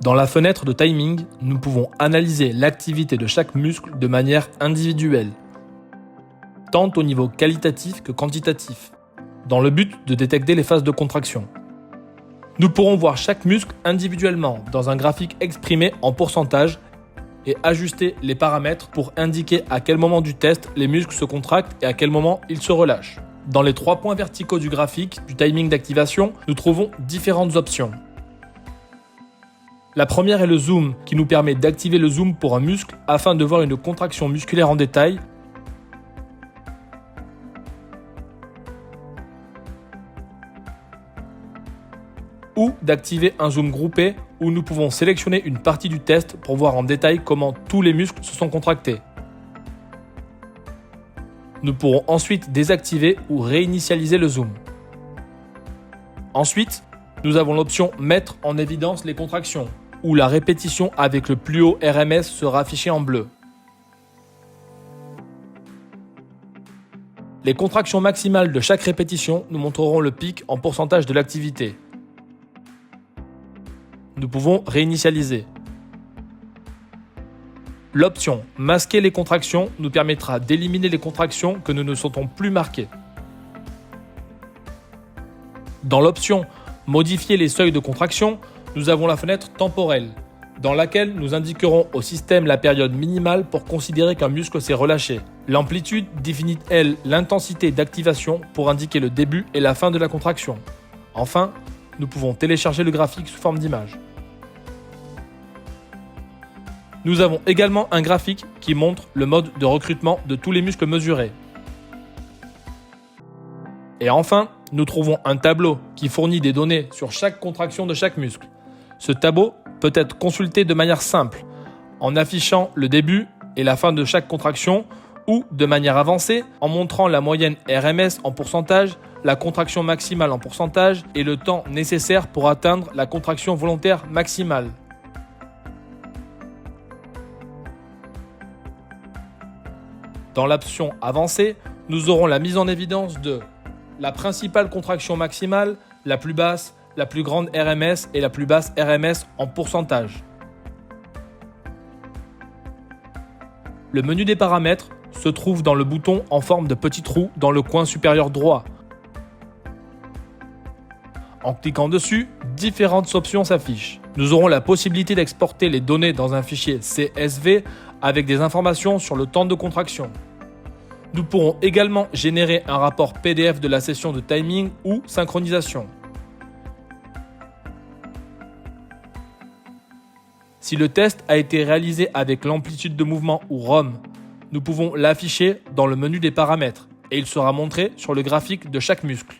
Dans la fenêtre de timing, nous pouvons analyser l'activité de chaque muscle de manière individuelle, tant au niveau qualitatif que quantitatif, dans le but de détecter les phases de contraction. Nous pourrons voir chaque muscle individuellement dans un graphique exprimé en pourcentage et ajuster les paramètres pour indiquer à quel moment du test les muscles se contractent et à quel moment ils se relâchent. Dans les 3 points verticaux du graphique du timing d'activation, nous trouvons différentes options. La première est le zoom, qui nous permet d'activer le zoom pour un muscle afin de voir une contraction musculaire en détail. Ou d'activer un zoom groupé où nous pouvons sélectionner une partie du test pour voir en détail comment tous les muscles se sont contractés. Nous pourrons ensuite désactiver ou réinitialiser le zoom. Ensuite, nous avons l'option mettre en évidence les contractions, où la répétition avec le plus haut RMS sera affichée en bleu. Les contractions maximales de chaque répétition nous montreront le pic en pourcentage de l'activité. Nous pouvons réinitialiser. L'option « Masquer les contractions » nous permettra d'éliminer les contractions que nous ne souhaitons plus marquer. Dans l'option « Modifier les seuils de contraction », nous avons la fenêtre temporelle, dans laquelle nous indiquerons au système la période minimale pour considérer qu'un muscle s'est relâché. L'amplitude définit, elle, l'intensité d'activation pour indiquer le début et la fin de la contraction. Enfin, nous pouvons télécharger le graphique sous forme d'image. Nous avons également un graphique qui montre le mode de recrutement de tous les muscles mesurés. Et enfin, nous trouvons un tableau qui fournit des données sur chaque contraction de chaque muscle. Ce tableau peut être consulté de manière simple, en affichant le début et la fin de chaque contraction, ou de manière avancée, en montrant la moyenne RMS en pourcentage, la contraction maximale en pourcentage et le temps nécessaire pour atteindre la contraction volontaire maximale. Dans l'option avancée, nous aurons la mise en évidence de la principale contraction maximale, la plus basse, la plus grande RMS et la plus basse RMS en pourcentage. Le menu des paramètres se trouve dans le bouton en forme de petit trou dans le coin supérieur droit. En cliquant dessus, différentes options s'affichent. Nous aurons la possibilité d'exporter les données dans un fichier CSV avec des informations sur le temps de contraction. Nous pourrons également générer un rapport PDF de la session de timing ou synchronisation. Si le test a été réalisé avec l'amplitude de mouvement ou ROM, nous pouvons l'afficher dans le menu des paramètres et il sera montré sur le graphique de chaque muscle.